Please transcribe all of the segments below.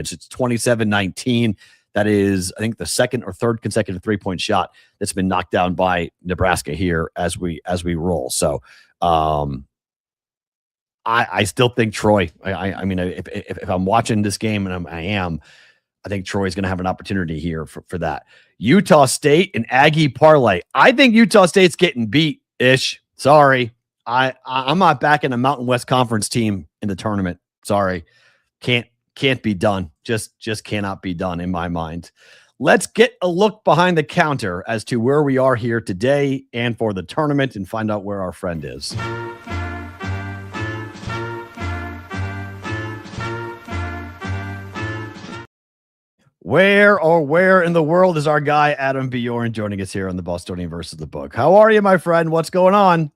It's 27-19. That is, I think, the second or third consecutive 3-point shot that's been knocked down by Nebraska here as we roll. So I still think Troy. I mean, if I'm watching this game, and I think Troy's going to have an opportunity here for that. Utah State and Aggie parlay. I think Utah State's getting beat. Ish. Sorry, I'm not backing a Mountain West Conference team in the tournament. Sorry, can't be done. Just cannot be done in my mind. Let's get a look behind the counter as to where we are here today and for the tournament, and find out where our friend is. Where in the world is our guy Adam Bjorn joining us here on the Bostonian versus the Book? How are you, my friend? What's going on?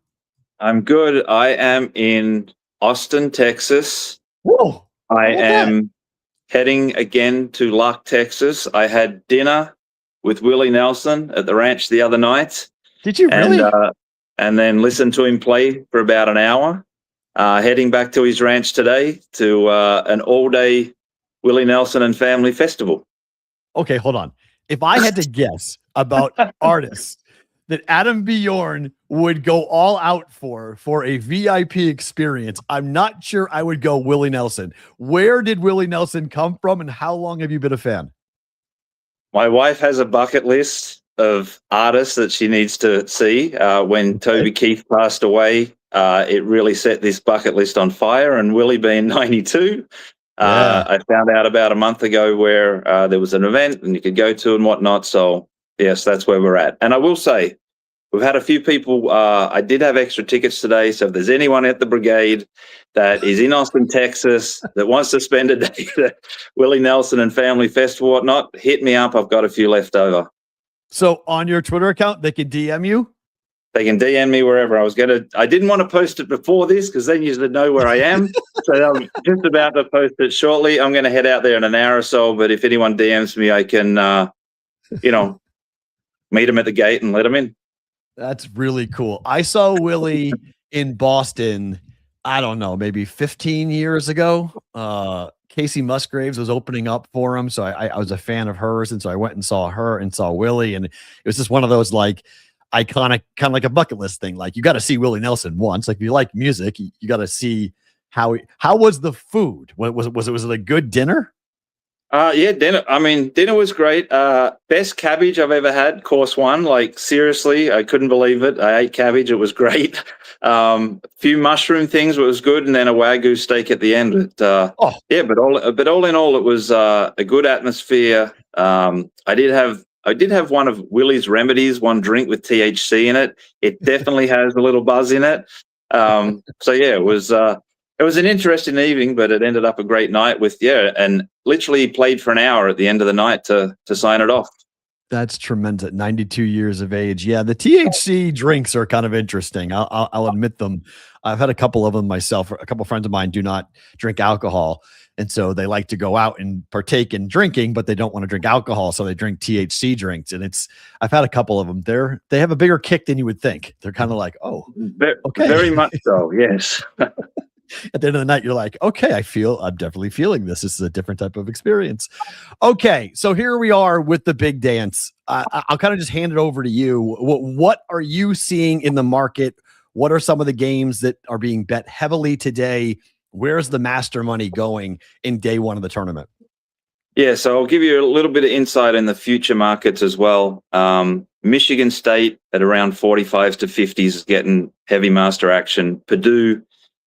I'm good. I am in Austin, Texas. Whoa! I am heading again to Luck, Texas. I had dinner with Willie Nelson at the ranch the other night. Did you really? And then listened to him play for about an hour. Heading back to his ranch today to an all-day Willie Nelson and Family Festival. Okay, hold on. If I had to guess about artists that Adam Bjorn would go all out for a VIP experience, I'm not sure I would go Willie Nelson. Where did Willie Nelson come from, and how long have you been a fan? My wife has a bucket list of artists that she needs to see. When Toby Keith passed away, it really set this bucket list on fire, and Willie being 92, I found out about a month ago where there was an event and you could go to and whatnot. So yes, that's where we're at. And I will say, we've had a few people. I did have extra tickets today. So if there's anyone at the brigade that is in Austin, Texas, that wants to spend a day at Willie Nelson and Family Festival, whatnot, hit me up. I've got a few left over. So on your Twitter account, they can DM you? They can DM me wherever. I didn't want to post it before this because then you'd know where I am. So I'm just about to post it shortly. I'm going to head out there in an hour or so. But if anyone DMs me, I can, meet them at the gate and let them in. That's really cool. I saw Willie in Boston, I don't know, maybe 15 years ago. Casey Musgraves was opening up for him. So I was a fan of hers. And so I went and saw her and saw Willie. And it was just one of those like iconic, kind of like a bucket list thing. Like you got to see Willie Nelson once. Like if you like music, you got to see how was the food? Was it a good dinner? Yeah, dinner was great. Best cabbage I've ever had, course one. Like seriously, I couldn't believe it. I ate cabbage. It was great. Few mushroom things, it was good, and then a Wagyu steak at the end. But all in all, it was a good atmosphere. I did have one of Willie's remedies, one drink with THC in it. It definitely has a little buzz in it. So yeah, it was an interesting evening, but it ended up a great night and literally played for an hour at the end of the night to sign it off. That's tremendous. 92 years of age. Yeah, the THC drinks are kind of interesting. I'll admit them. I've had a couple of them myself. A couple of friends of mine do not drink alcohol, and so they like to go out and partake in drinking, but they don't want to drink alcohol, so they drink THC drinks. And I've had a couple of them. They have a bigger kick than you would think. They're kind of like, oh, okay, very much so. Yes. At the end of the night, you're like, okay, I'm definitely feeling this. This is a different type of experience. Okay, so here we are with the big dance. I'll kind of just hand it over to you. What are you seeing in the market? What are some of the games that are being bet heavily today? Where's the master money going in day one of the tournament? Yeah, so I'll give you a little bit of insight in the future markets as well. Michigan State at around 45s to 50s is getting heavy master action. Purdue,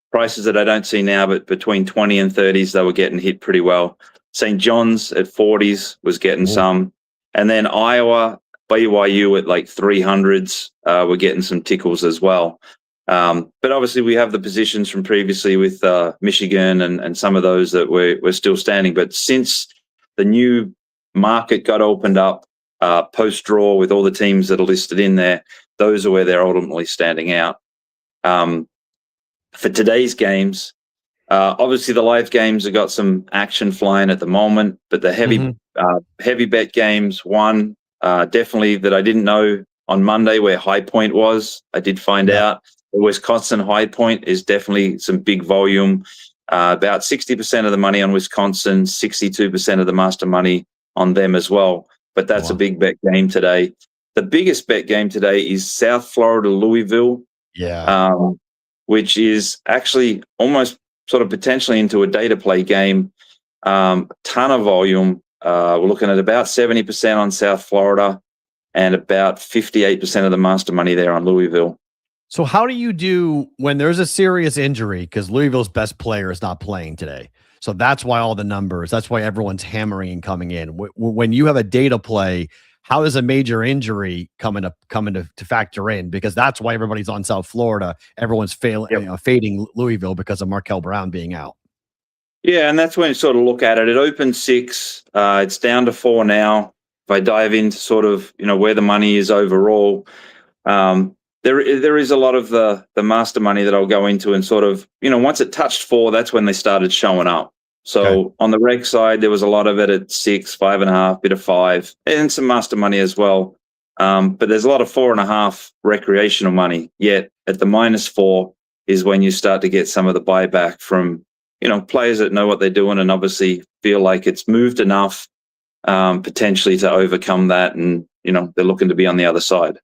prices that I don't see now, but between 20 and 30s, they were getting hit pretty well. St. John's at 40s was getting some. And then Iowa, BYU at like 300s were getting some tickles as well. But obviously we have the positions from previously with Michigan and some of those that we're still standing. But since the new market got opened up post-draw with all the teams that are listed in there, those are where they're ultimately standing out. For today's games, obviously the live games have got some action flying at the moment, but the heavy bet games, one definitely that I didn't know on Monday where High Point was. I did find out the Wisconsin High Point is definitely some big volume. About 60% of the money on Wisconsin, 62% of the master money on them as well. But that's a big bet game today. The biggest bet game today is South Florida, Louisville, which is actually almost sort of potentially into a data play game. Ton of volume. We're looking at about 70% on South Florida and about 58% of the master money there on Louisville. So how do you do when there's a serious injury? Because Louisville's best player is not playing today. So that's why all the numbers, that's why everyone's hammering and coming in. When you have a data play, how does a major injury come into to factor in? Because that's why everybody's on South Florida. Everyone's fading Louisville because of Markel Brown being out. Yeah, and that's when you sort of look at it. It opened 6. It's down to 4 now. If I dive into sort of, where the money is overall, there is a lot of the master money that I'll go into and sort of, once it touched 4, that's when they started showing up. So on the reg side, there was a lot of it at 6, 5.5, bit of 5, and some master money as well. But there's a lot of 4.5 recreational money. Yet at the -4 is when you start to get some of the buyback from, players that know what they're doing and obviously feel like it's moved enough potentially to overcome that. And, they're looking to be on the other side.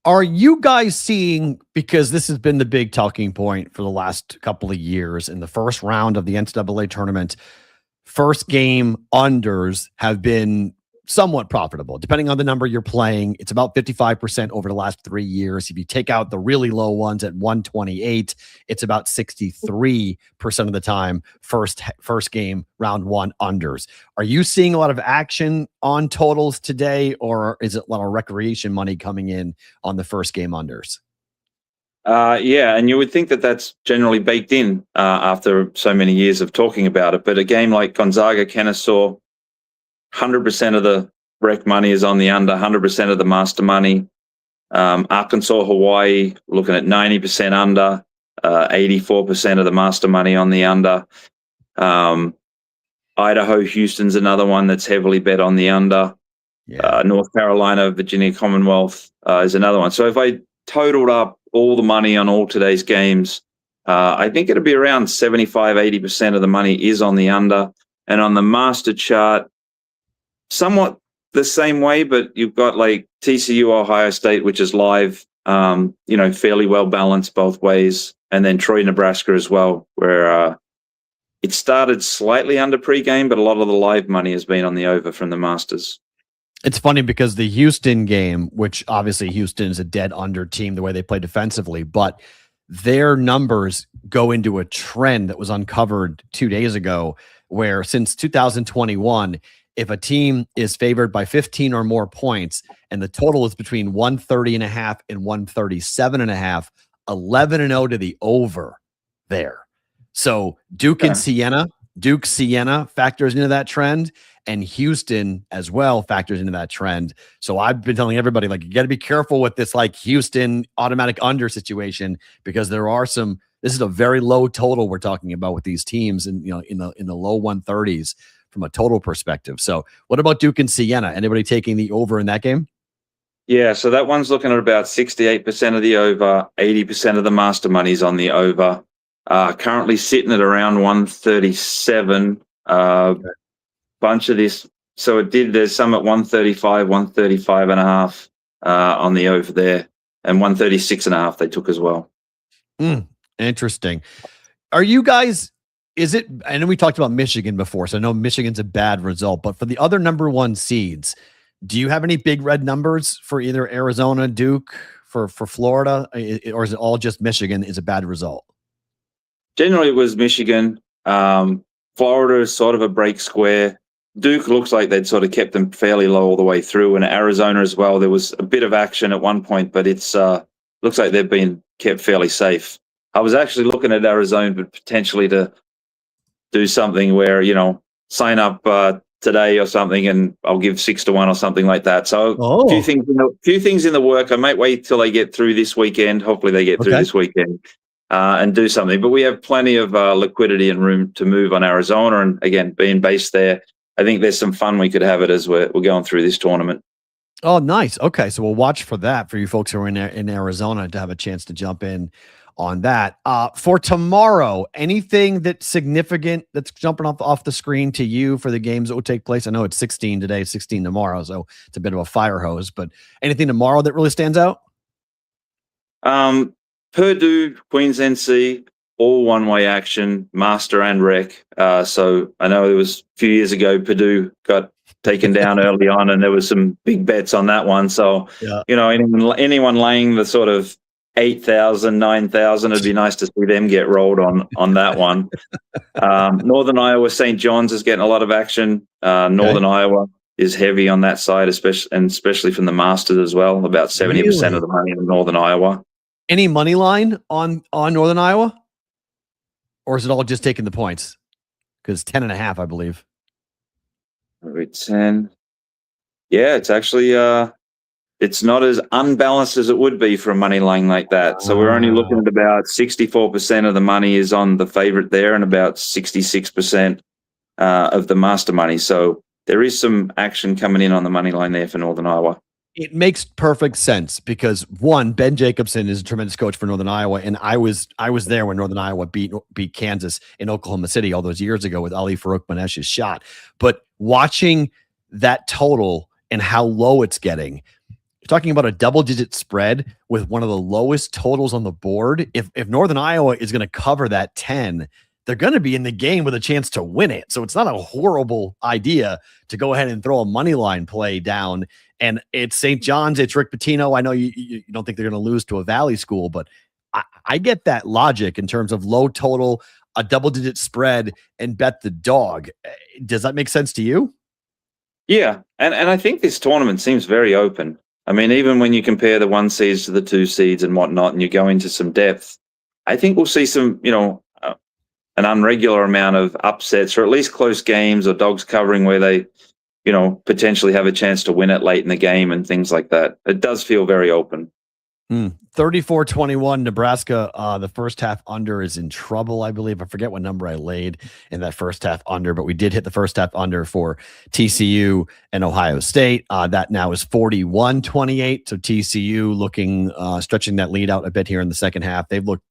Are you guys seeing, because this has been the big talking point for the last couple of years in the first round of the NCAA tournament, first game unders have been somewhat profitable, depending on the number you're playing. It's about 55% over the last 3 years. If you take out the really low ones at 128, it's about 63% of the time first game round 1 unders. Are you seeing a lot of action on totals today, or is it a lot of recreation money coming in on the first game unders? Yeah, and you would think that that's generally baked in after so many years of talking about it. But a game like Gonzaga, Kennesaw, 100% of the rec money is on the under, 100% of the master money. Arkansas, Hawaii, looking at 90% under, 84% of the master money on the under. Idaho, Houston's another one that's heavily bet on the under. North Carolina, Virginia Commonwealth is another one. So if I totaled up all the money on all today's games, I think it'd be around 75, 80% of the money is on the under. And on the master chart, somewhat the same way, but you've got like TCU, Ohio State, which is live, fairly well balanced both ways. And then Troy, Nebraska as well, where it started slightly under pregame, but a lot of the live money has been on the over from the Masters. It's funny because the Houston game, which obviously Houston is a dead under team, the way they play defensively, but their numbers go into a trend that was uncovered 2 days ago, where since 2021, if a team is favored by 15 or more points and the total is between 130.5 and 137.5, 11-0 to the over there. So Duke Siena factors into that trend, and Houston as well factors into that trend. So I've been telling everybody, like, you got to be careful with this, like, Houston automatic under situation, because there are some, this is a very low total we're talking about with these teams, and in the low 130s from a total perspective. So what about Duke and Siena? Anybody taking the over in that game? Yeah, so that one's looking at about 68% of the over, 80% of the master money's on the over. Currently sitting at around 137. Bunch of this. So there's some at 135, 135.5 on the over there, and 136.5 they took as well. Interesting. Are you guys, I know we talked about Michigan before, so I know Michigan's a bad result, but for the other number 1 seeds, do you have any big red numbers for either Arizona, Duke, for Florida, or is it all just Michigan is a bad result? Generally, it was Michigan. Florida is sort of a break square. Duke looks like they'd sort of kept them fairly low all the way through, and Arizona as well. There was a bit of action at one point, but it's looks like they've been kept fairly safe. I was actually looking at Arizona, but potentially to do something where, sign up today or something, and I'll give 6-1 or something like that. So a few things in the work. I might wait till they get through this weekend. Hopefully they get through this weekend. And do something. But we have plenty of liquidity and room to move on Arizona. And again, being based there, I think there's some fun we could have it as we're going through this tournament. Oh, nice. Okay, so we'll watch for that for you folks who are in Arizona to have a chance to jump in on that. For tomorrow, anything that's significant that's jumping off the screen to you for the games that will take place? I know it's 16 today, 16 tomorrow, so it's a bit of a fire hose, but anything tomorrow that really stands out? Purdue, Queens NC, all one-way action, master and rec. So I know it was a few years ago, Purdue got taken down early on, and there was some big bets on that one. So, Yeah. anyone laying the sort of 8,000, 9,000, it'd be nice to see them get rolled on that one. Northern Iowa, St. John's is getting a lot of action. Northern Iowa is heavy on that side, especially from the Masters as well. About 70% of the money in Northern Iowa. Any money line on Northern Iowa? Or is it all just taking the points? Because 10.5, I believe. 10. Yeah, it's actually it's not as unbalanced as it would be for a money line like that. So we're only looking at about 64% of the money is on the favorite there, and about 66% of the master money. So there is some action coming in on the money line there for Northern Iowa. It makes perfect sense because one, Ben Jacobson is a tremendous coach for Northern Iowa, and I was there when Northern Iowa beat Kansas in Oklahoma City all those years ago with Ali Farouk-Manesh's shot. But watching that total and how low it's getting, you're talking about a double-digit spread with one of the lowest totals on the board. If Northern Iowa is going to cover that 10, they're going to be in the game with a chance to win it. So it's not a horrible idea to go ahead and throw a money line play down. And it's St. John's, it's Rick Pitino. I know you don't think they're going to lose to a Valley school, but I get that logic in terms of low total, a double-digit spread, and bet the dog. Does that make sense to you? Yeah, and I think this tournament seems very open. I mean, even when you compare the 1 seeds to the 2 seeds and whatnot, and you go into some depth, I think we'll see some, an unregular amount of upsets, or at least close games or dogs covering where they, potentially have a chance to win it late in the game and things like that. It does feel very open. 34-21, Nebraska, the first half under is in trouble, I believe. I forget what number I laid in that first half under, but we did hit the first half under for TCU and Ohio State. That now is 41-28. So TCU looking, stretching that lead out a bit here in the second half. They've looked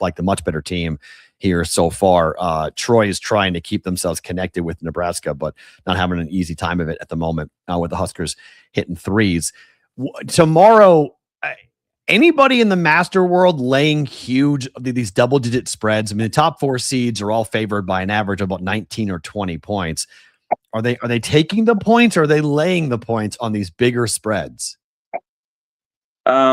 like the much better team here so far. Troy is trying to keep themselves connected with Nebraska, but not having an easy time of it at the moment with the Huskers hitting threes. Tomorrow, anybody in the master world laying huge, these double-digit spreads? I mean, the top 4 seeds are all favored by an average of about 19 or 20 points. Are they taking the points, or are they laying the points on these bigger spreads?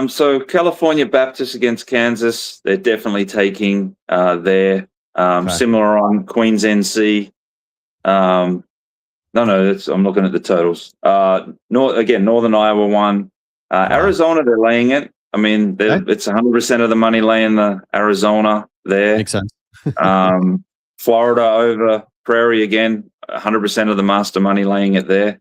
So California Baptist against Kansas, they're definitely taking there. Similar on Queens NC. I'm looking at the totals. Northern Iowa won. Arizona, they're laying it. I mean, it's 100% of the money laying the Arizona there. Makes sense. Florida over Prairie again, 100% of the master money laying it there.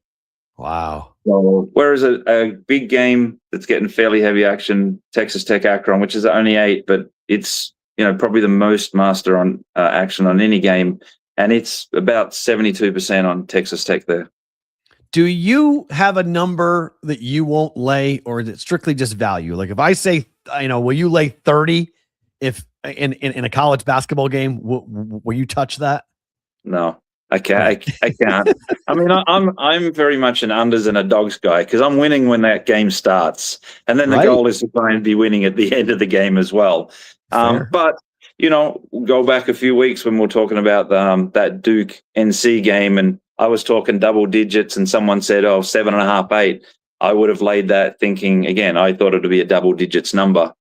Wow. So, whereas a big game that's getting fairly heavy action, Texas Tech Akron, which is only 8, but it's probably the most master on action on any game, and it's about 72% on Texas Tech there. Do you have a number that you won't lay, or is it strictly just value? Like if I say, will you lay 30 if in a college basketball game, will you touch that? No. I can't. I mean, I'm very much an unders and a dogs guy because I'm winning when that game starts, and then the goal is to try and be winning at the end of the game as well. But go back a few weeks when we're talking about that Duke NC game, and I was talking double digits, and someone said, 7.5, 8. I would have laid that thinking again. I thought it would be a double digits number.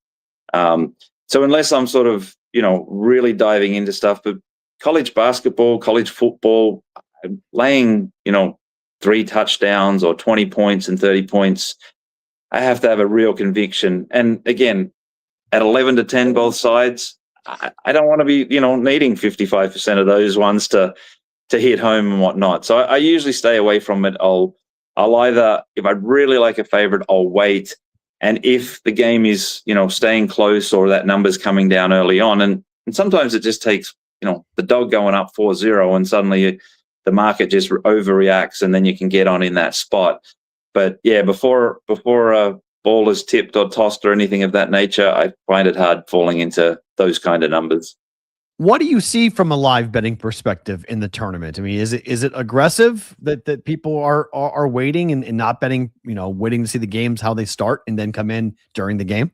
So unless I'm sort of really diving into stuff, but college basketball, college football, laying, 3 touchdowns or 20 points and 30 points, I have to have a real conviction. And again, at 11-10 both sides, I don't want to be, needing 55% of those ones to hit home and whatnot. So I usually stay away from it. I'll either, if I really like a favorite, I'll wait. And if the game is, staying close or that number's coming down early on, and sometimes it just takes, the dog going up 4-0 and suddenly the market just overreacts and then you can get on in that spot. But yeah, before ball is tipped or tossed or anything of that nature, I find it hard falling into those kind of numbers. What do you see from a live betting perspective in the tournament? I mean, is it aggressive that people are waiting and not betting, waiting to see the games, how they start and then come in during the game?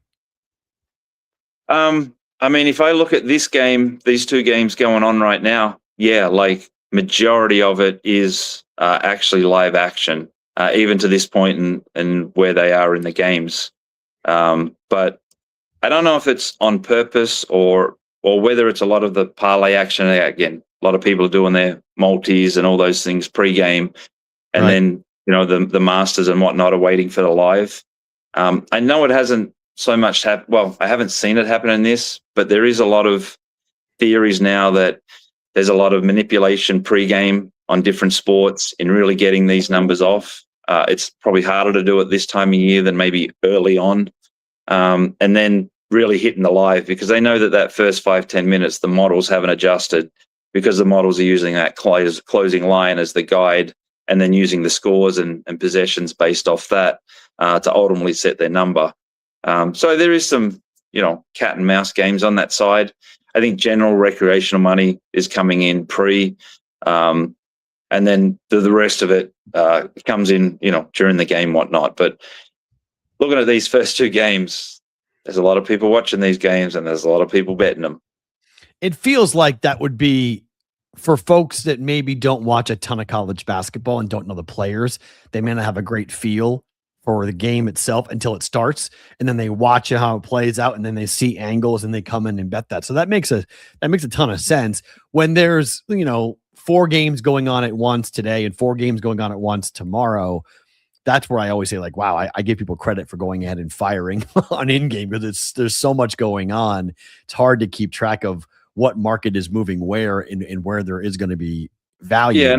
I mean, if I look at this game, these two games going on right now, yeah, like majority of it is actually live action, even to this point and where they are in the games. But I don't know if it's on purpose or whether it's a lot of the parlay action. Again, a lot of people are doing their multis and all those things pre-game, and then the masters and whatnot are waiting for the live. I know it hasn't so much well, I haven't seen it happen in this, but there is a lot of theories now that there's a lot of manipulation pre-game on different sports in really getting these numbers off. It's probably harder to do it this time of year than maybe early on. And then really hitting the live, because they know that first 5-10 minutes, the models haven't adjusted, because the models are using that closing line as the guide, and then using the scores and possessions based off that to ultimately set their number. So there is some, cat and mouse games on that side. I think general recreational money is coming in pre, and then the rest of it comes in, during the game, whatnot. But looking at these first two games, there's a lot of people watching these games and there's a lot of people betting them. It feels like that would be for folks that maybe don't watch a ton of college basketball and don't know the players. They may not have a great feel for the game itself until it starts, and then they watch how it plays out, and then they see angles and they come in and bet that. So that makes a ton of sense when there's 4 games going on at once today and 4 games going on at once tomorrow. That's where I always say, like, wow, I give people credit for going ahead and firing on in-game, because there's so much going on. It's hard to keep track of what market is moving where and where there is going to be value. Yeah,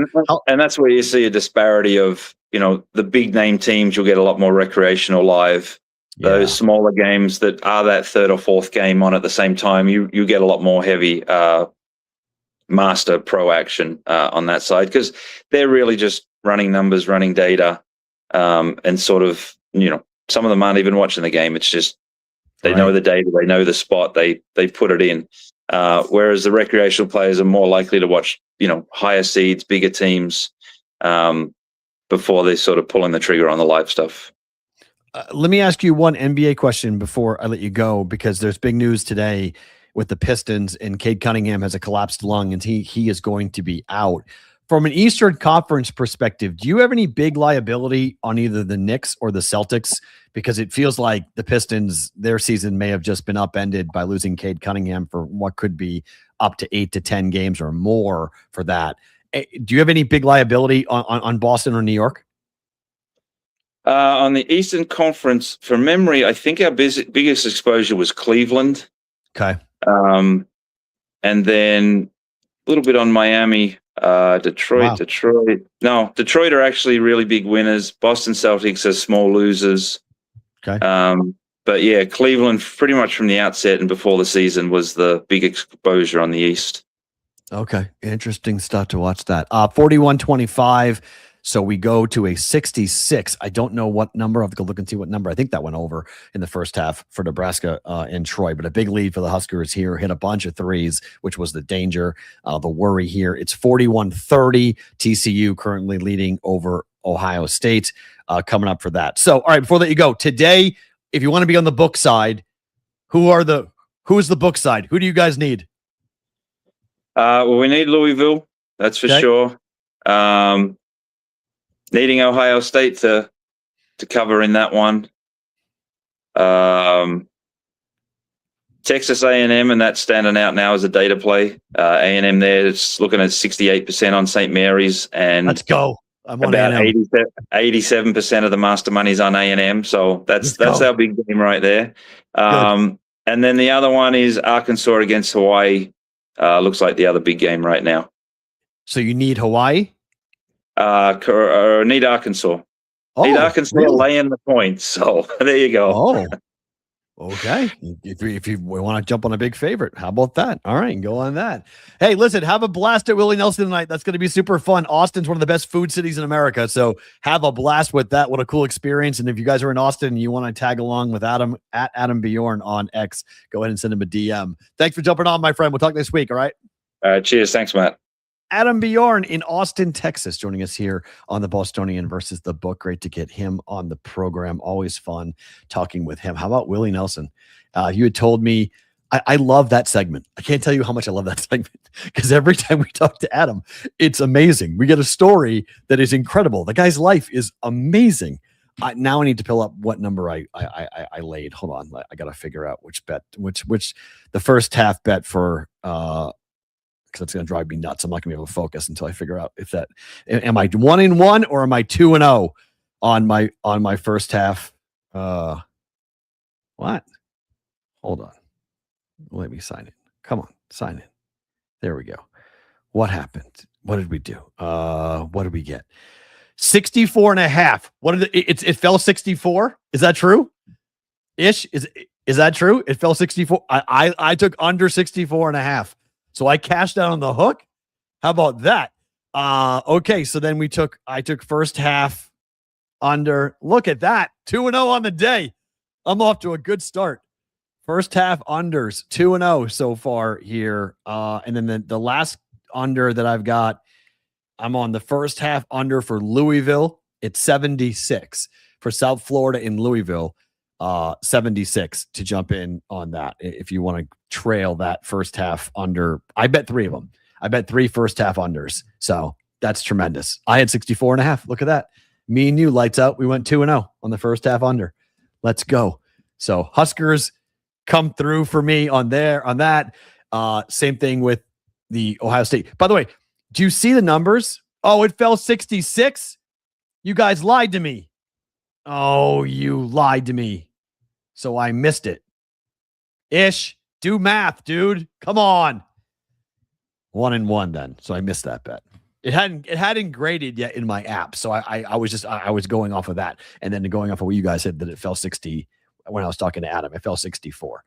and that's where you see a disparity of, the big name teams, you'll get a lot more recreational live. Yeah. Those smaller games that are that third or fourth game on at the same time, you get a lot more heavy master pro action on that side, because they're really just running numbers, running data. And sort of, some of them aren't even watching the game. It's just they know the data, they know the spot, they put it in. Whereas the recreational players are more likely to watch, higher seeds, bigger teams, before they sort of pulling the trigger on the live stuff. Let me ask you one NBA question before I let you go, because there's big news today with the Pistons, and Cade Cunningham has a collapsed lung and he is going to be out. From an Eastern Conference perspective, do you have any big liability on either the Knicks or the Celtics? Because it feels like the Pistons, their season may have just been upended by losing Cade Cunningham for what could be up to 8 to 10 games or more for that. Do you have any big liability on Boston or New York? On the Eastern Conference, from memory, I think our biggest exposure was Cleveland. Okay. And then a little bit on Miami. Detroit. No, Detroit are actually really big winners. Boston Celtics are small losers. Okay. But yeah, Cleveland pretty much from the outset and before the season was the big exposure on the East. Okay. Interesting stuff to watch that. 41-25. So we go to a 66. I don't know what number. I have to go look and see what number. I think that went over in the first half for Nebraska and Troy, but a big lead for the Huskers here. Hit a bunch of threes, which was the danger, the worry here. It's 41-30. TCU currently leading over Ohio State coming up for that. So, all right, before I let you go, today, if you want to be on the book side, who's the book side? Who do you guys need? Well, we need Louisville. That's for sure. Needing Ohio State to cover in that one. Texas A&M, and that's standing out now as a data play. A&M there, it's looking at 68% on St. Mary's, and let's go. I'm on about A&M. 87% of the master money's on A&M. So that's our big game right there. And then the other one is Arkansas against Hawaii. Looks like the other big game right now. So you need Hawaii? Need Arkansas. Need Arkansas laying the points. So there you go. Oh, Okay. If you want to jump on a big favorite, how about that? All right, go on that. Hey, listen, have a blast at Willie Nelson tonight. That's going to be super fun. Austin's one of the best food cities in America. So have a blast with that. What a cool experience. And if you guys are in Austin and you want to tag along with Adam at Adam Bjorn on X, go ahead and send him a DM. Thanks for jumping on, my friend. We'll talk next week. All right. Cheers. Thanks, Matt. Adam Bjorn in Austin, Texas, joining us here on the Bostonian versus the Book. Great to get him on the program. Always fun talking with him. How about Willie Nelson? You had told me, I love that segment. I can't tell you how much I love that segment because every time we talk to Adam, it's amazing. We get a story that is incredible. The guy's life is amazing. Now I need to pull up what number I laid. Hold on. I got to figure out which the first half bet for, because that's going to drive me nuts. I'm not going to be able to focus until I figure out if am I 1-1 or am I 2-0 on my first half? What? Hold on. Let me sign it. Come on, sign it. There we go. What happened? What did we do? What did we get? 64.5. What did it fell 64? Is that true? Ish? Is that true? It fell 64. I took under 64.5. So I cashed out on the hook. How about that? Okay. So then I took first half under. Look at that. 2-0 on the day. I'm off to a good start. First half unders, 2-0 so far here. And then the last under that I've got, I'm on the first half under for Louisville. It's 76 for South Florida in Louisville. 76 to jump in on that. If you want to trail that first half under, I bet 3 of them. I bet 3 first half unders. So that's tremendous. I had 64.5. Look at that. Me and you lights out. We went 2-0 on the first half under. Let's go. So Huskers come through for me on that. Same thing with the Ohio State. By the way, do you see the numbers? Oh, it fell 66. You guys lied to me. Oh, you lied to me. So I missed it. Ish, do math, dude. Come on. 1-1 then. So I missed that bet. It hadn't graded yet in my app. So I was going off of that. And then going off of what you guys said that it fell 60 when I was talking to Adam. It fell 64.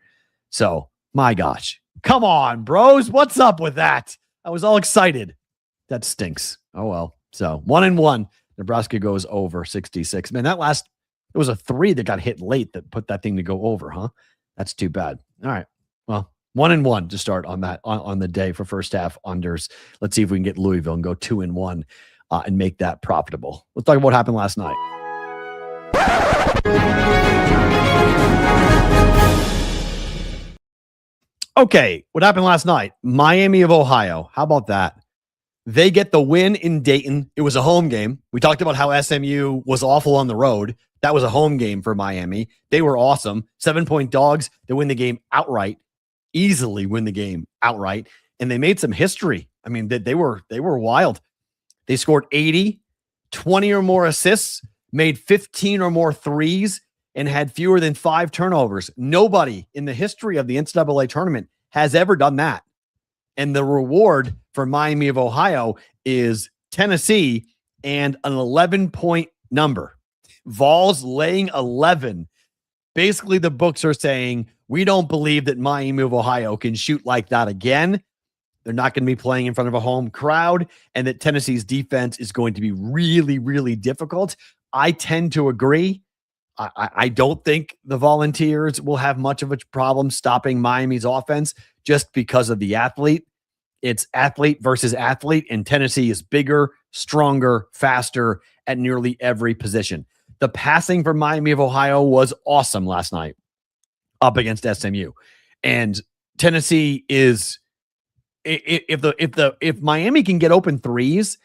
So my gosh. Come on, bros. What's up with that? I was all excited. That stinks. Oh well. So 1-1. Nebraska goes over 66. Man, it was a 3 that got hit late that put that thing to go over, huh? That's too bad. All right. Well, 1-1 to start on that on the day for first half unders. Let's see if we can get Louisville and go 2-1 and make that profitable. Let's talk about what happened last night. Okay, what happened last night? Miami of Ohio. How about that? They get the win in Dayton. It was a home game. We talked about how SMU was awful on the road. That was a home game for Miami. They were awesome. 7-point dogs. They win the game outright. Easily win the game outright. And they made some history. I mean, they were wild. They scored 80, 20 or more assists, made 15 or more threes, and had fewer than 5 turnovers. Nobody in the history of the NCAA tournament has ever done that. And the reward for Miami of Ohio is Tennessee and an 11-point number. Vols laying 11. Basically, the books are saying, we don't believe that Miami of Ohio can shoot like that again. They're not going to be playing in front of a home crowd, and that Tennessee's defense is going to be really, really difficult. I tend to agree. I don't think the Volunteers will have much of a problem stopping Miami's offense just because of the athlete. It's athlete versus athlete, and Tennessee is bigger, stronger, faster at nearly every position. The passing for Miami of Ohio was awesome last night up against SMU. And Tennessee is, if Miami can get open threes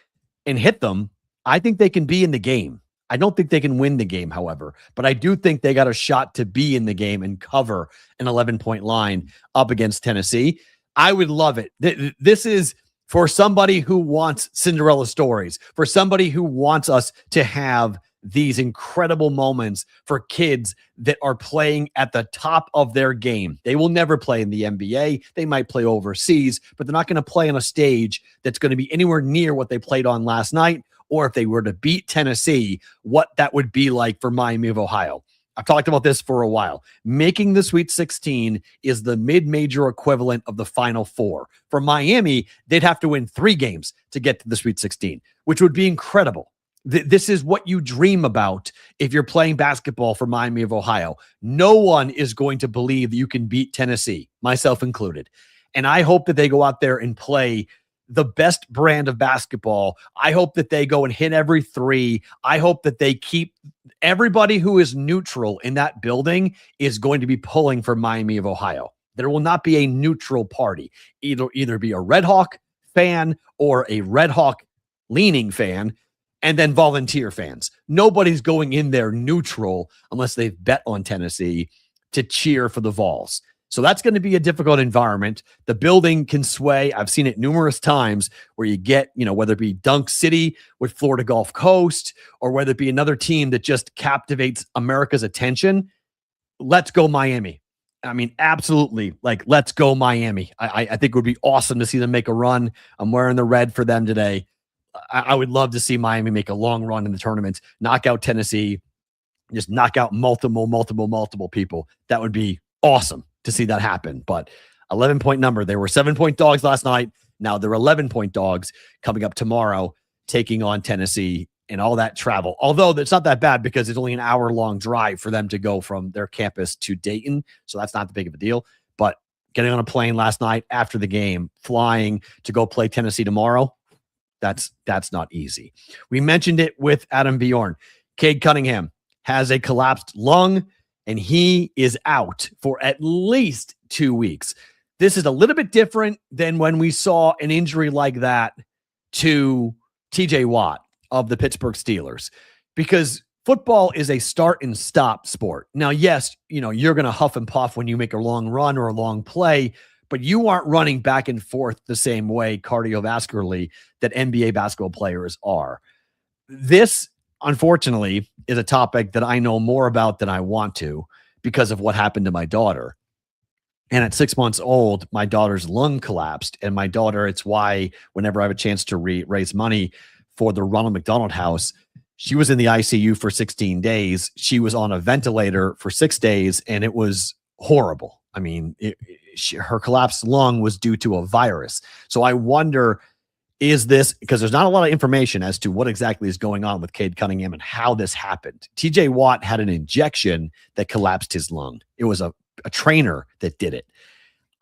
and hit them, I think they can be in the game. I don't think they can win the game, however, but I do think they got a shot to be in the game and cover an 11-point line up against Tennessee. I would love it. This is for somebody who wants Cinderella stories, for somebody who wants us to have these incredible moments for kids that are playing at the top of their game. They will never play in the NBA. They might play overseas, but they're not going to play on a stage that's going to be anywhere near what they played on last night, or if they were to beat Tennessee, what that would be like for Miami of Ohio. I've talked about this for a while. Making the Sweet 16 is the mid-major equivalent of the Final Four. For Miami, they'd have to win 3 games to get to the Sweet 16, which would be incredible. This is what you dream about if you're playing basketball for Miami of Ohio. No one is going to believe that you can beat Tennessee, myself included. And I hope that they go out there and play the best brand of basketball. I hope that they go and hit every 3. I hope that they keep everybody who is neutral in that building is going to be pulling for Miami of Ohio. There will not be a neutral party. Either be a Red Hawk fan or a Red Hawk leaning fan, and then volunteer fans. Nobody's going in there neutral unless they've bet on Tennessee to cheer for the Vols. So that's going to be a difficult environment. The building can sway. I've seen it numerous times where you get, whether it be Dunk City with Florida Gulf Coast or whether it be another team that just captivates America's attention. Let's go Miami. I mean, absolutely. Let's go Miami. I think it would be awesome to see them make a run. I'm wearing the red for them today. I would love to see Miami make a long run in the tournament, knock out Tennessee, just knock out multiple people. That would be awesome to see that happen. But 11-point number. They were 7-point dogs last night. Now they're 11-point dogs coming up tomorrow, taking on Tennessee and all that travel. Although it's not that bad because it's only an hour-long drive for them to go from their campus to Dayton. So that's not that big of a deal. But getting on a plane last night after the game, flying to go play Tennessee tomorrow, that's not easy. We mentioned it with Adam Bjorn. Cade Cunningham has a collapsed lung, and he is out for at least 2 weeks. This is a little bit different than when we saw an injury like that to TJ Watt of the Pittsburgh Steelers, because football is a start and stop sport. Now, yes, you're going to huff and puff when you make a long run or a long play, but you aren't running back and forth the same way cardiovascularly that NBA basketball players are. This, unfortunately, is a topic that I know more about than I want to because of what happened to my daughter. And at 6 months old, my daughter's lung collapsed. And my daughter, it's why whenever I have a chance to raise money for the Ronald McDonald House, she was in the ICU for 16 days. She was on a ventilator for 6 days, and it was horrible. I mean, her collapsed lung was due to a virus. So I wonder, is this, because there's not a lot of information as to what exactly is going on with Cade Cunningham and how this happened. TJ Watt had an injection that collapsed his lung. It was a trainer that did it.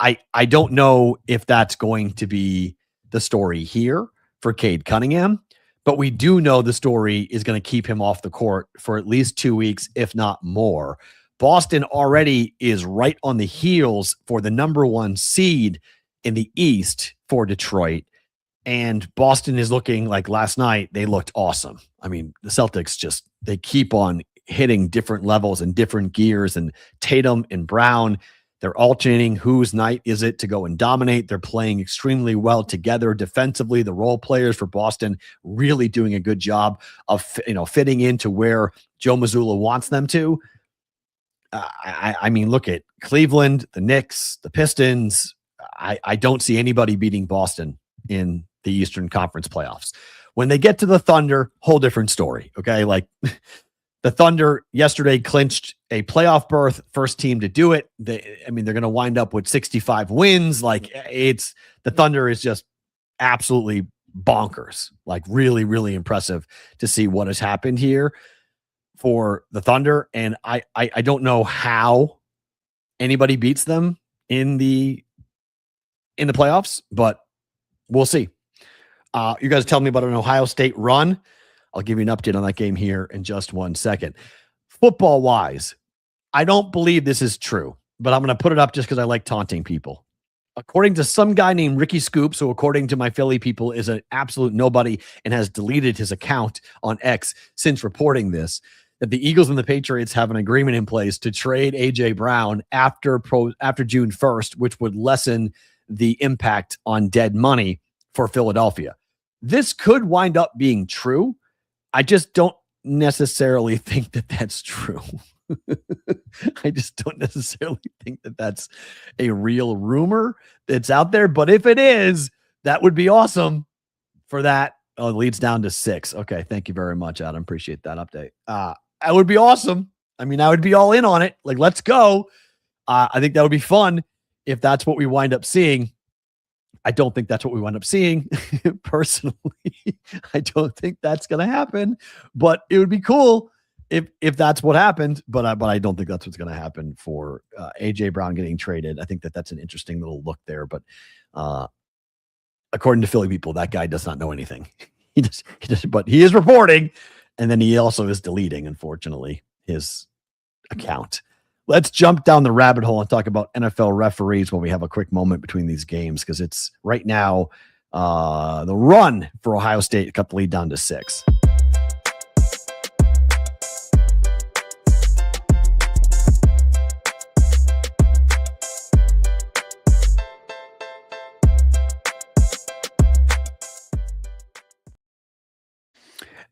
I don't know if that's going to be the story here for Cade Cunningham, but we do know the story is going to keep him off the court for at least 2 weeks, if not more. Boston already is right on the heels for the number 1 seed in the East for Detroit. And Boston is looking like last night, they looked awesome. I mean, the Celtics they keep on hitting different levels and different gears, and Tatum and Brown, they're alternating whose night is it to go and dominate. They're playing extremely well together defensively. The role players for Boston really doing a good job of fitting into where Joe Mazzulla wants them to. I mean, look at Cleveland, the Knicks, the Pistons. I don't see anybody beating Boston in the Eastern Conference playoffs. When they get to the Thunder, whole different story. Okay. The Thunder yesterday clinched a playoff berth, first team to do it. They're going to wind up with 65 wins. The Thunder is just absolutely bonkers. Really, really impressive to see what has happened here for the Thunder. And I don't know how anybody beats them in the playoffs, but we'll see. You guys tell me about an Ohio State run. I'll give you an update on that game here in just 1 second. Football wise, I don't believe this is true, but I'm going to put it up just because I like taunting people. According to some guy named Ricky Scoops, who according to my Philly people is an absolute nobody and has deleted his account on X since reporting this, that the Eagles and the Patriots have an agreement in place to trade A.J. Brown after June 1st, which would lessen the impact on dead money for Philadelphia. This could wind up being true. I just don't necessarily think that that's true. I just don't necessarily think that that's a real rumor that's out there. But if it is, that would be awesome for that. Oh, it leads down to 6. Okay. Thank you very much, Adam. Appreciate that update. That would be awesome. I mean, I would be all in on it. Like, let's go. I think that would be fun if that's what we wind up seeing. I don't think that's what we wind up seeing personally. I don't think that's going to happen, but it would be cool if that's what happened. But I don't think that's what's going to happen for AJ Brown getting traded. I think that's an interesting little look there. But according to Philly people, that guy does not know anything. But he is reporting, and then he also is deleting, unfortunately, his account. Let's jump down the rabbit hole and talk about NFL referees when we have a quick moment between these games, because it's right now the run for Ohio State cut the lead down to 6.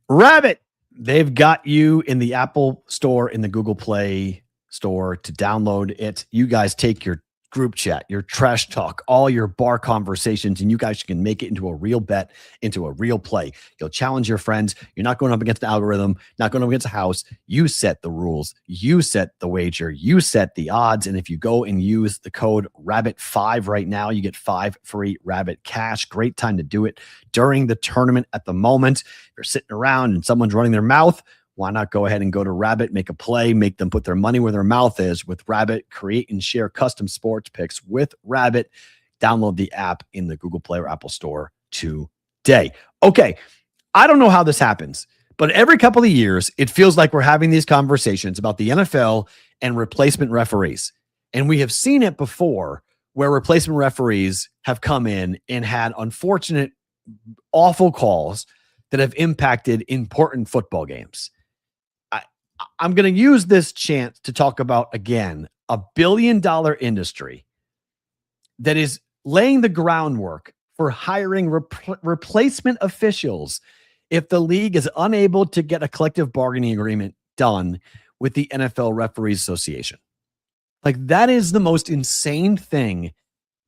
Rabbit, they've got you in the Apple Store, in the Google Play Store to download it. You guys take your group chat, your trash talk, all your bar conversations, and you guys can make it into a real bet, into a real play. You'll challenge your friends. You're not going up against the algorithm, not going up against the house. You set the rules. You set the wager. You set the odds. And if you go and use the code RABBIT5 right now, you get 5 free Rabbit cash. Great time to do it during the tournament at the moment. If you're sitting around and someone's running their mouth, why not go ahead and go to Rabbit, make a play, make them put their money where their mouth is with Rabbit, create and share custom sports picks with Rabbit. Download the app in the Google Play or Apple Store today. Okay, I don't know how this happens, but every couple of years, it feels like we're having these conversations about the NFL and replacement referees. And we have seen it before where replacement referees have come in and had unfortunate, awful calls that have impacted important football games. I'm going to use this chance to talk about, again, a billion-dollar industry that is laying the groundwork for hiring replacement officials if the league is unable to get a collective bargaining agreement done with the NFL Referees Association. Like, that is the most insane thing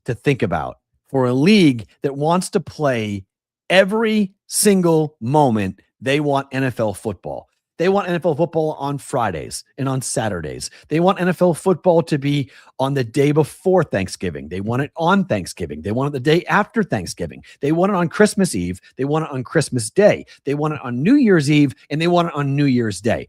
to think about for a league that wants to play every single moment they want NFL football. They want NFL football on Fridays and on Saturdays. They want NFL football to be on the day before Thanksgiving. They want it on Thanksgiving. They want it the day after Thanksgiving. They want it on Christmas Eve. They want it on Christmas Day. They want it on New Year's Eve, and they want it on New Year's Day.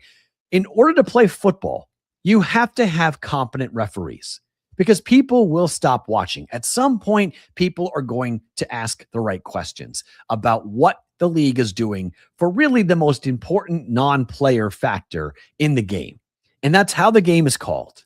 In order to play football, you have to have competent referees because people will stop watching. At some point, people are going to ask the right questions about what the league is doing for really the most important non-player factor in the game. And that's how the game is called.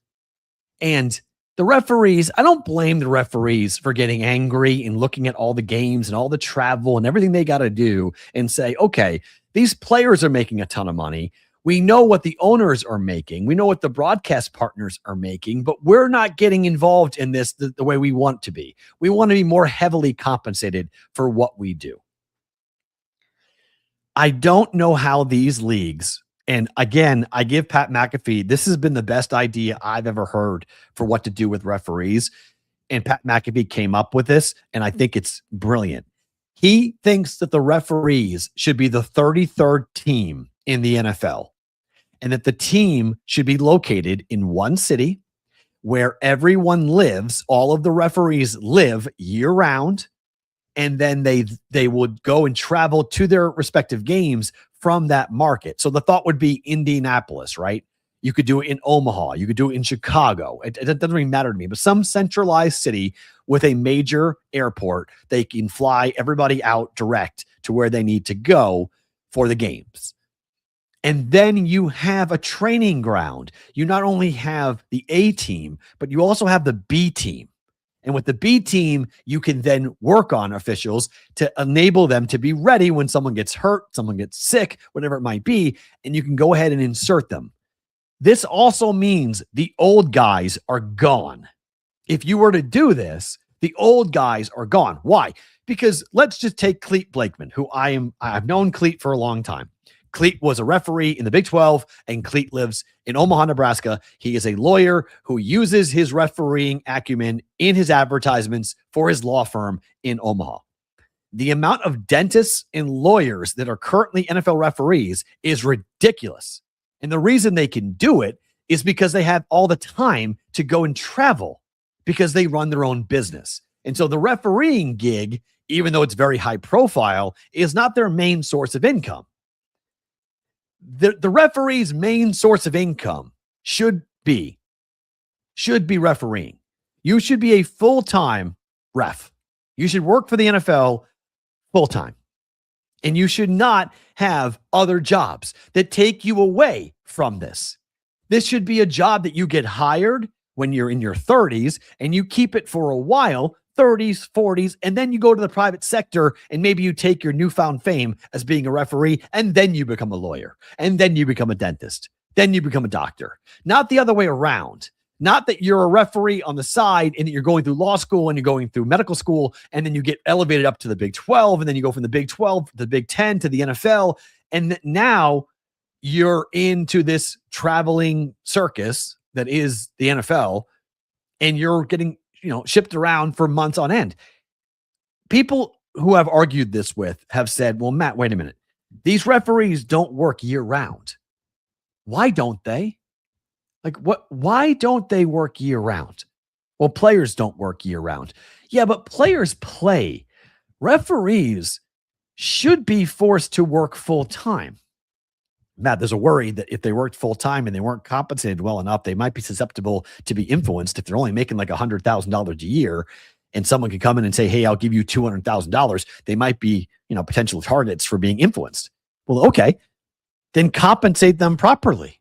And the referees, I don't blame the referees for getting angry and looking at all the games and all the travel and everything they got to do and say, okay, these players are making a ton of money. We know what the owners are making. We know what the broadcast partners are making, but we're not getting involved in this the way we want to be. We want to be more heavily compensated for what we do. I don't know how these leagues, and again, I give Pat McAfee, this has been the best idea I've ever heard for what to do with referees. And Pat McAfee came up with this, and I think it's brilliant. He thinks that the referees should be the 33rd team in the NFL, and that the team should be located in one city where everyone lives. All of the referees live year round. And then they would go and travel to their respective games from that market. So the thought would be Indianapolis, right? You could do it in Omaha. You could do it in Chicago. It doesn't really matter to me, but some centralized city with a major airport, they can fly everybody out direct to where they need to go for the games. And then you have a training ground. You not only have the A team, but you also have the B team. And with the B team, you can then work on officials to enable them to be ready when someone gets hurt, someone gets sick, whatever it might be, and you can go ahead and insert them. This also means the old guys are gone. If you were to do this, the old guys are gone. Why? Because let's just take Cleet Blakeman, who I've known Cleet for a long time. Cleet was a referee in the Big 12, and Cleet lives in Omaha, Nebraska. He is a lawyer who uses his refereeing acumen in his advertisements for his law firm in Omaha. The amount of dentists and lawyers that are currently NFL referees is ridiculous. And the reason they can do it is because they have all the time to go and travel because they run their own business. And so the refereeing gig, even though it's very high profile, is not their main source of income. The referee's main source of income should be refereeing. You should be a full-time ref. You should work for the NFL full-time. And you should not have other jobs that take you away from this. This should be a job that you get hired when you're in your 30s and you keep it for a while, 30s, 40s, and then you go to the private sector and maybe you take your newfound fame as being a referee and then you become a lawyer and then you become a dentist. Then you become a doctor. Not the other way around. Not that you're a referee on the side and that you're going through law school and you're going through medical school and then you get elevated up to the Big 12 and then you go from the Big 12 to the Big 10 to the NFL. And now you're into this traveling circus that is the NFL and you're getting, shipped around for months on end. People who have argued this with have said, well, Matt, wait a minute. These referees don't work year round. Why don't they? Why don't they work year round? Well, players don't work year round. Yeah, but players play. Referees should be forced to work full time. Matt, there's a worry that if they worked full time and they weren't compensated well enough, they might be susceptible to be influenced. If they're only making like $100,000 a year and someone could come in and say, hey, I'll give you $200,000, they might be, potential targets for being influenced. Well, okay, then compensate them properly.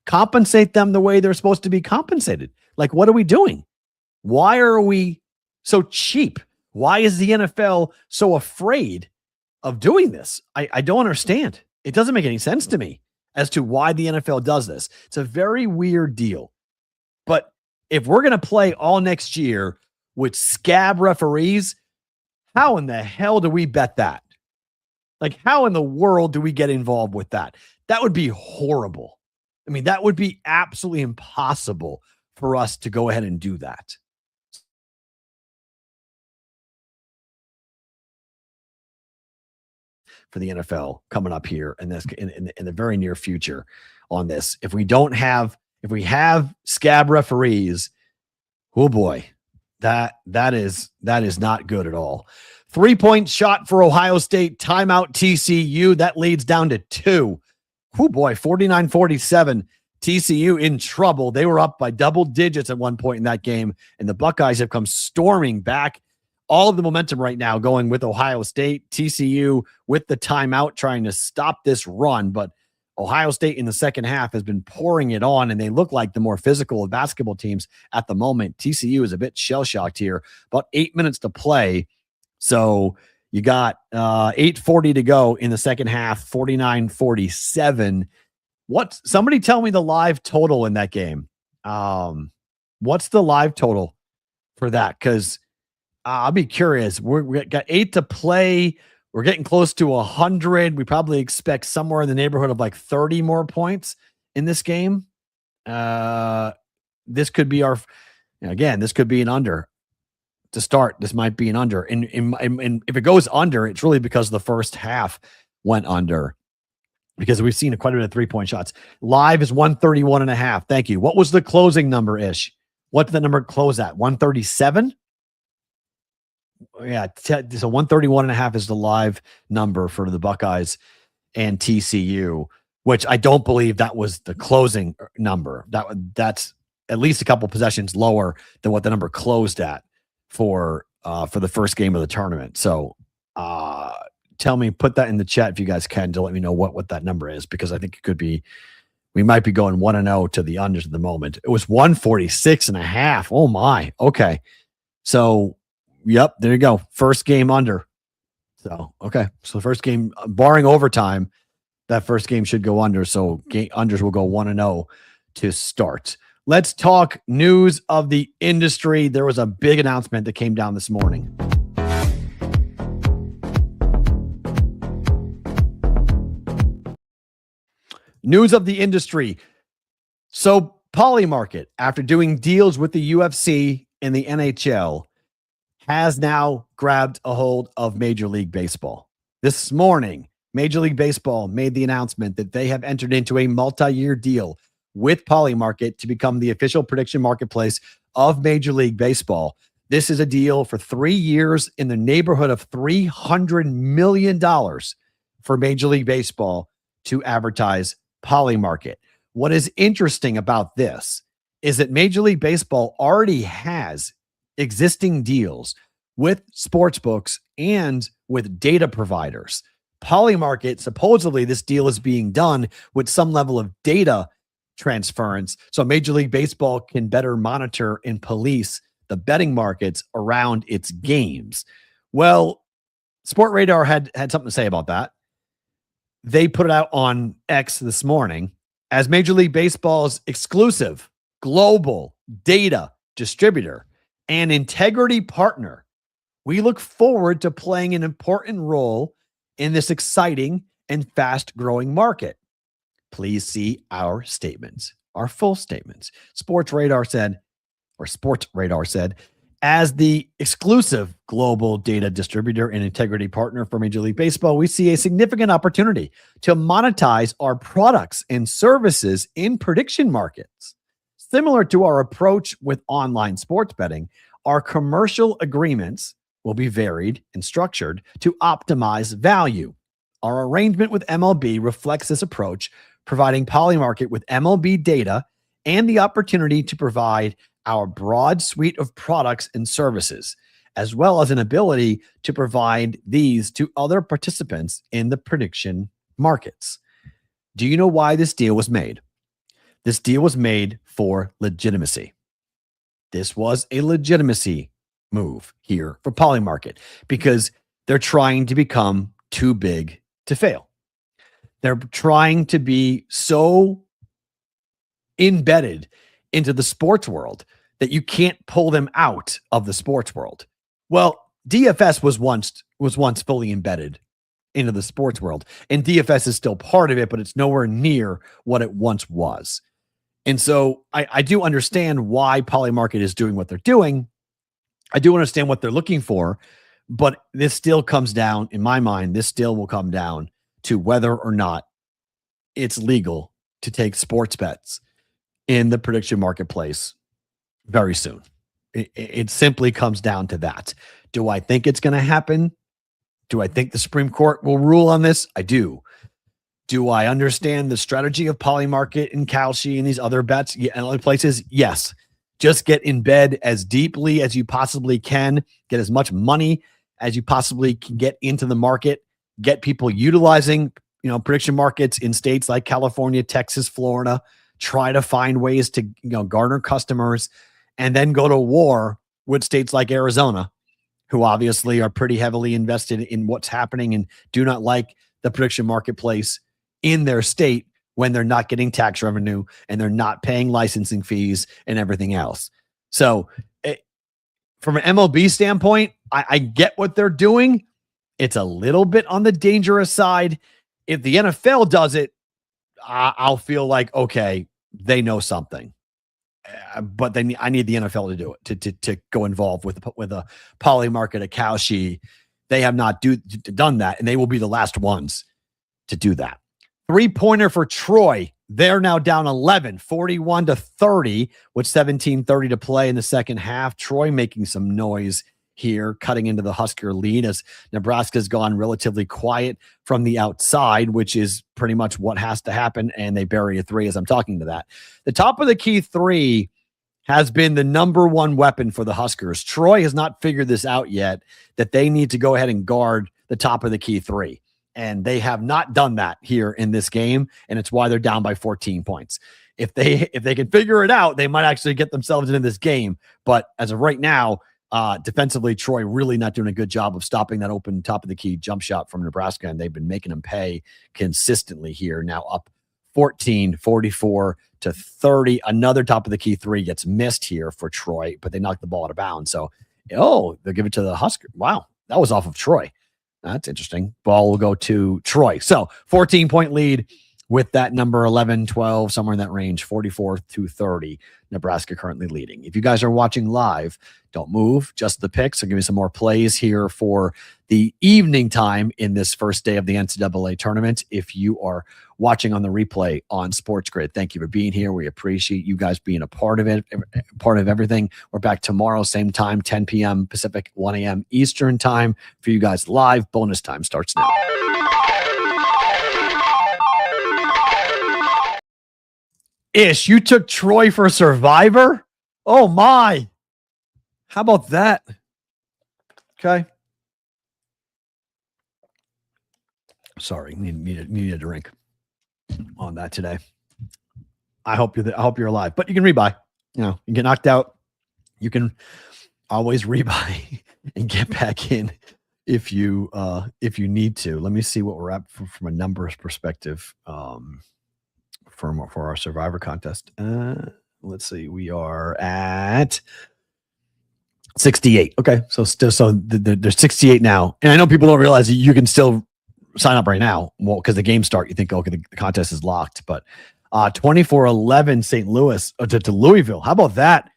Compensate them the way they're supposed to be compensated. Like, what are we doing? Why are we so cheap? Why is the NFL so afraid of doing this? I don't understand. It doesn't make any sense to me as to why the NFL does this. It's a very weird deal. But if we're going to play all next year with scab referees, how in the hell do we bet that? Like, how in the world do we get involved with that? That would be horrible. I mean, that would be absolutely impossible for us to go ahead and do that. For the NFL coming up here in this in the very near future on this. If we have scab referees, oh boy, that is not good at all. 3-point shot for Ohio State, timeout TCU. That leads down to 2. Oh boy, 49-47. TCU in trouble. They were up by double digits at one point in that game, and the Buckeyes have come storming back. All of the momentum right now going with Ohio State. TCU with the timeout trying to stop this run, but Ohio State in the second half has been pouring it on, and they look like the more physical of basketball teams at the moment. TCU is a bit shell-shocked here. About 8 minutes to play. So you got 8:40 to go in the second half, 49-47. Somebody tell me the live total in that game. What's the live total for that? Because I'll be curious. We got 8 to play. We're getting close to 100. We probably expect somewhere in the neighborhood of like 30 more points in this game. This could be this could be an under to start. This might be an under. And if it goes under, it's really because the first half went under, because we've seen quite a bit of 3-point shots. Live is 131.5. Thank you. What was the closing number, Ish? What did the number close at? 137? Yeah, so 131.5 is the live number for the Buckeyes and TCU, which I don't believe that was the closing number. That's at least a couple possessions lower than what the number closed at for the first game of the tournament. So tell me, put that in the chat if you guys can, to let me know what that number is, because I think it could be, we might be going 1-0 to the unders at the moment. It was 146.5. Oh my. Okay. So yep, there you go. First game under. So, okay. So the first game, barring overtime, that first game should go under. So unders will go 1-0 to start. Let's talk news of the industry. There was a big announcement that came down this morning. News of the industry. So Polymarket, after doing deals with the UFC and the NHL, has now grabbed a hold of Major League Baseball. This morning, Major League Baseball made the announcement that they have entered into a multi-year deal with Polymarket to become the official prediction marketplace of Major League Baseball. This is a deal for 3 years in the neighborhood of $300 million for Major League Baseball to advertise Polymarket. What is interesting about this is that Major League Baseball already has existing deals with sportsbooks and with data providers. Polymarket, supposedly this deal is being done with some level of data transference, so Major League Baseball can better monitor and police the betting markets around its games. Well, Sport Radar had something to say about that. They put it out on X this morning as Major League Baseball's exclusive global data distributor and integrity partner. We look forward to playing an important role in this exciting and fast-growing market. Please see our statements, our full statements. Sports Radar said, as the exclusive global data distributor and integrity partner for Major League Baseball, we see a significant opportunity to monetize our products and services in prediction markets. Similar to our approach with online sports betting, our commercial agreements will be varied and structured to optimize value. Our arrangement with MLB reflects this approach, providing Polymarket with MLB data and the opportunity to provide our broad suite of products and services, as well as an ability to provide these to other participants in the prediction markets. Do you know why this deal was made? This deal was made for legitimacy. This was a legitimacy move here for Polymarket because they're trying to become too big to fail. They're trying to be so embedded into the sports world that you can't pull them out of the sports world. Well, DFS was once fully embedded into the sports world, and DFS is still part of it, but it's nowhere near what it once was. And so I do understand why Polymarket is doing what they're doing. I do understand what they're looking for, but this still comes down, in my mind, this still will come down to whether or not it's legal to take sports bets in the prediction marketplace very soon. It simply comes down to that. Do I think it's going to happen? Do I think the Supreme Court will rule on this? I do. Do I understand the strategy of Polymarket and Kalshi and these other bets and other places? Yes. Just get in bed as deeply as you possibly can. Get as much money as you possibly can get into the market. Get people utilizing, prediction markets in states like California, Texas, Florida. Try to find ways to, garner customers, and then go to war with states like Arizona, who obviously are pretty heavily invested in what's happening and do not like the prediction marketplace in their state when they're not getting tax revenue and they're not paying licensing fees and everything else. So from an MLB standpoint, I get what they're doing. It's a little bit on the dangerous side. If the NFL does it, I'll feel like, okay, they know something. But then I need the NFL to do it, to go involved with a Polymarket, a Kalshi. They have not done that, and they will be the last ones to do that. 3-pointer for Troy. They're now down 11, 41-30, with 17:30 to play in the second half. Troy making some noise here, cutting into the Husker lead as Nebraska's gone relatively quiet from the outside, which is pretty much what has to happen, and they bury a three as I'm talking to that. The top of the key three has been the number one weapon for the Huskers. Troy has not figured this out yet, that they need to go ahead and guard the top of the key three. And they have not done that here in this game, and it's why they're down by 14 points. If they can figure it out, they might actually get themselves into this game. But as of right now, defensively, Troy really not doing a good job of stopping that open top of the key jump shot from Nebraska, and they've been making them pay consistently here. Now up 14, 44-30. Another top of the key three gets missed here for Troy, but they knocked the ball out of bounds. So, they'll give it to the Husker. Wow, that was off of Troy. That's interesting. Ball will go to Troy. So 14-point lead with that number 11, 12, somewhere in that range, 44-30. Nebraska currently leading. If you guys are watching live, don't move, just the picks. I'll give you some more plays here for the evening time in this first day of the NCAA tournament. If you are watching on the replay on Sports Grid, thank you for being here. We appreciate you guys being a part of it, part of everything. We're back tomorrow, same time, 10 p.m. Pacific, 1 a.m. Eastern time for you guys live. Bonus time starts now. Ish, you took Troy for Survivor? Oh my. How about that? Okay. Sorry, need a drink on that today. I hope you're alive, but you can rebuy. You know, you get knocked out. You can always rebuy and get back in if you need to. Let me see what we're at from a numbers perspective. For our Survivor contest. Let's see. We are at 68. Okay. So there's 68 now. And I know people don't realize you can still sign up right now. Well, because the games start, you think, okay, the contest is locked. But 24-11 St. Louis to Louisville. How about that?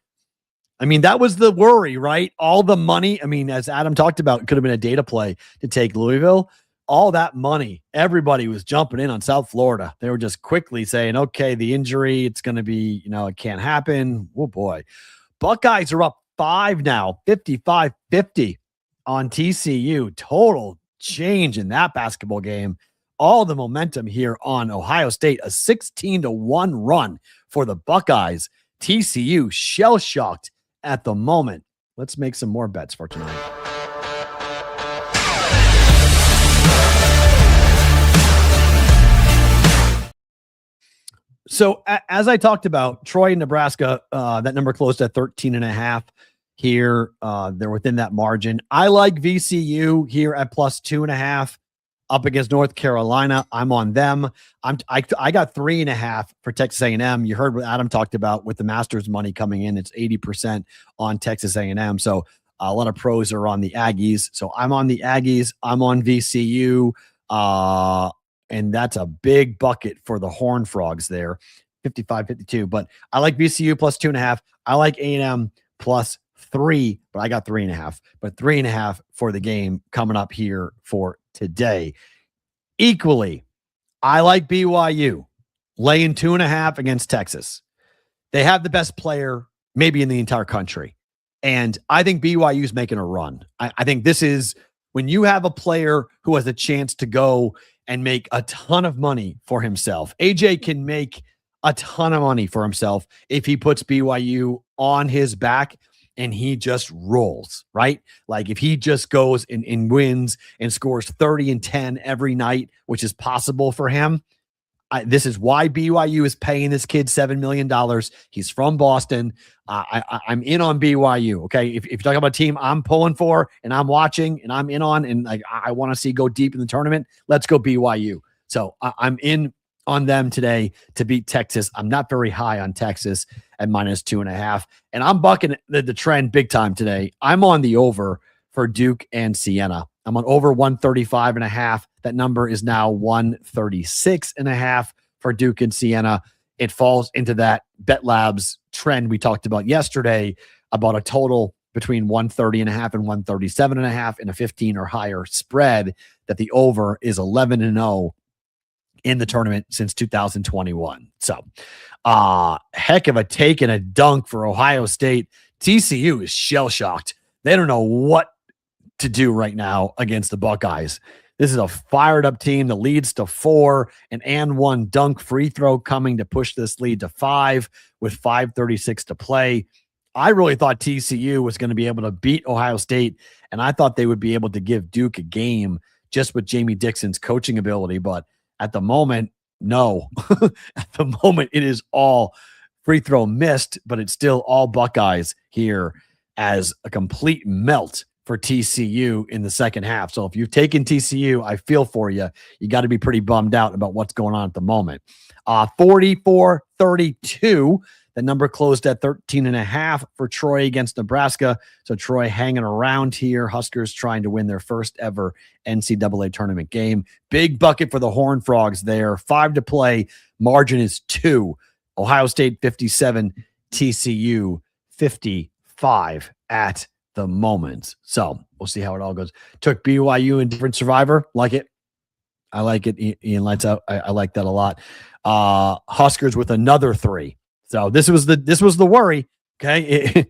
I mean, that was the worry, right? All the money. I mean, as Adam talked about, it could have been a data play to take Louisville. All that money, everybody was jumping in on South Florida. They were just quickly saying, okay, the injury, it's going to be, it can't happen. Oh, boy. Buckeyes are up 5 now, 55-50 on TCU. Total change in that basketball game. All the momentum here on Ohio State, a 16-1 run for the Buckeyes. TCU shell-shocked at the moment. Let's make some more bets for tonight. So as I talked about, Troy and Nebraska, that number closed at 13.5 here. They're within that margin. I like VCU here at plus 2.5 up against North Carolina. I'm on them. I got 3.5 for Texas A&M. You heard what Adam talked about with the Masters money coming in. It's 80% on Texas A&M. So a lot of pros are on the Aggies. So I'm on the Aggies. I'm on VCU. And that's a big bucket for the Horned Frogs there, 55-52. But I like VCU plus 2.5. I like A&M plus 3, but I got 3.5. But 3.5 for the game coming up here for today. Equally, I like BYU laying 2.5 against Texas. They have the best player maybe in the entire country. And I think BYU is making a run. I think this is when you have a player who has a chance to go and make a ton of money for himself. AJ can make a ton of money for himself if he puts BYU on his back and he just rolls, right? Like if he just goes and wins and scores 30 and 10 every night, which is possible for him. This is why BYU is paying this kid $7 million. He's from Boston. I'm in on BYU. Okay. If you're talking about a team I'm pulling for and I'm watching and I'm in on, and like, I want to see go deep in the tournament, let's go BYU. So I'm in on them today to beat Texas. I'm not very high on Texas at minus 2.5. And I'm bucking the trend big time today. I'm on the over for Duke and Siena. I'm on over 135.5. That number is now 136.5 for Duke and Siena. It falls into that Bet Labs trend we talked about yesterday about a total between 130.5 and 137.5 in a 15 or higher spread, that the over is 11-0 in the tournament since 2021. So heck of a take and a dunk for Ohio State. TCU is shell-shocked. They don't know what to do right now against the Buckeyes. This is a fired up team that leads to 4, and 1 dunk free throw coming to push this lead to 5 with 5:36 to play. I really thought TCU was going to be able to beat Ohio State, and I thought they would be able to give Duke a game just with Jamie Dixon's coaching ability. But at the moment, no. At the moment, it is all free throw missed, but it's still all Buckeyes here as a complete melt for TCU in the second half. So if you've taken TCU, I feel for you. You got to be pretty bummed out about what's going on at the moment. 44-32. That number closed at 13.5 for Troy against Nebraska. So Troy hanging around here. Huskers trying to win their first ever NCAA tournament game. Big bucket for the Horned Frogs there. 5 to play. Margin is 2. Ohio State 57, TCU 55 at the moment. So we'll see how it all goes. Took BYU in different survivor. Like it. I like it. Ian lights out. I like that a lot. Huskers with another 3. So this was the worry. Okay.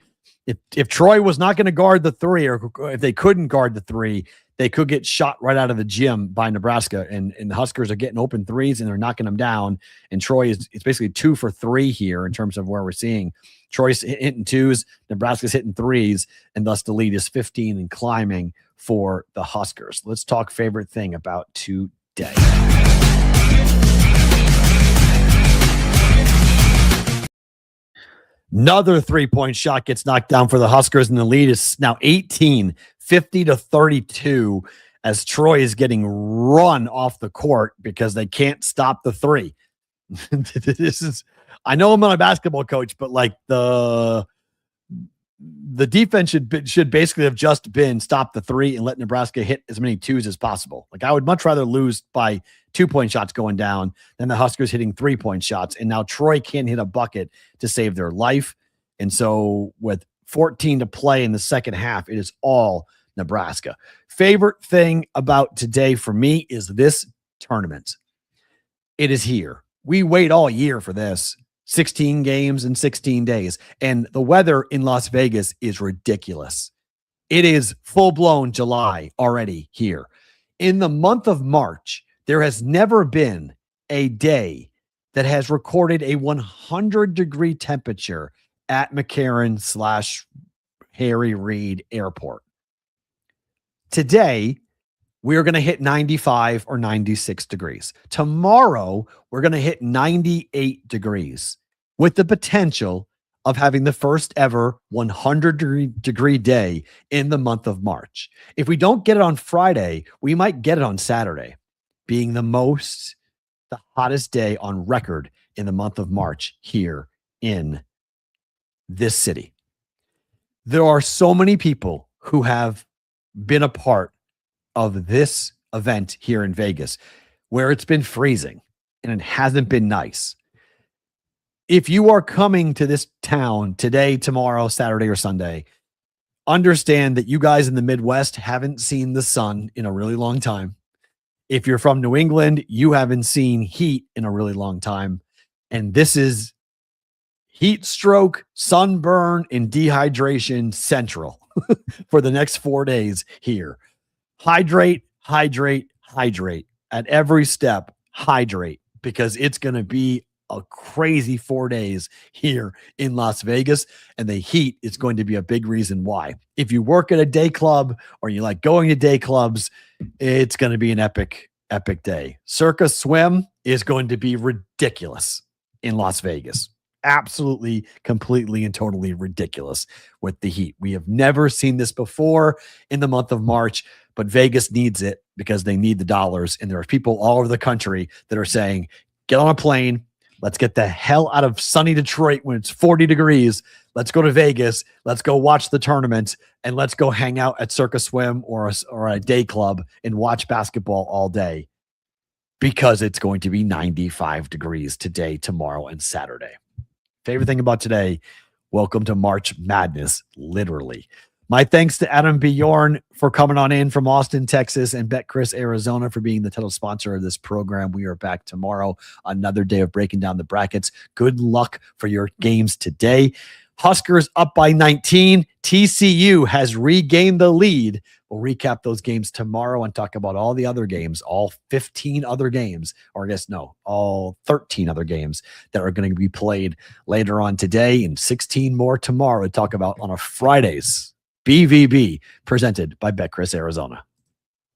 If Troy was not going to guard the 3, or if they couldn't guard the 3, they could get shot right out of the gym by Nebraska. And the Huskers are getting open 3s and they're knocking them down. And Troy it's basically 2 for 3 here in terms of where we're seeing Troy's hitting 2s, Nebraska's hitting 3s, and thus the lead is 15 and climbing for the Huskers. Let's talk favorite thing about today. Another 3-point shot gets knocked down for the Huskers, and the lead is now 18, 50 to 32, as Troy is getting run off the court because they can't stop the 3. I know I'm not a basketball coach, but like the defense should basically have just been stop the 3 and let Nebraska hit as many 2s as possible. Like I would much rather lose by 2-point shots going down than the Huskers hitting 3-point shots. And now Troy can't hit a bucket to save their life. And so with 14 to play in the second half, it is all Nebraska. Favorite thing about today for me is this tournament. It is here. We wait all year for this. 16 games in 16 days. And the weather in Las Vegas is ridiculous. It is full-blown July already here. In the month of March, there has never been a day that has recorded a 100-degree temperature at McCarran/Harry Reid Airport. Today, we're going to hit 95 or 96 degrees. Tomorrow, we're going to hit 98 degrees with the potential of having the first ever 100-degree day in the month of March. If we don't get it on Friday, we might get it on Saturday, being the hottest day on record in the month of March here in this city. There are so many people who have been a part of this event here in Vegas where it's been freezing and it hasn't been nice. If you are coming to this town today, tomorrow, Saturday, or Sunday, understand that you guys in the Midwest haven't seen the sun in a really long time. If you're from New England, you haven't seen heat in a really long time. And this is heat stroke, sunburn, and dehydration central for the next 4 days here. Hydrate, hydrate, hydrate. At every step, hydrate, because it's going to be a crazy 4 days here in Las Vegas, and the heat is going to be a big reason why. If you work at a day club or you like going to day clubs, it's going to be an epic day. Circus Swim is going to be ridiculous in Las Vegas. Absolutely, completely, and totally ridiculous with the heat. We have never seen this before in the month of March, but Vegas needs it because they need the dollars. And there are people all over the country that are saying, get on a plane. Let's get the hell out of sunny Detroit when it's 40 degrees. Let's go to Vegas. Let's go watch the tournament, and let's go hang out at Circus Swim or a day club and watch basketball all day, because it's going to be 95 degrees today, tomorrow, and Saturday. Favorite thing about today, welcome to March Madness, literally. My thanks to Adam Bjorn for coming on in from Austin, Texas, and Betcris Arizona for being the title sponsor of this program. We are back tomorrow, another day of breaking down the brackets. Good luck for your games today. Huskers up by 19. TCU has regained the lead. We'll recap those games tomorrow and talk about all the other games, all 15 other games, or I guess no, all 13 other games that are going to be played later on today, and 16 more tomorrow to talk about on a Friday's BvB presented by Betcris Arizona.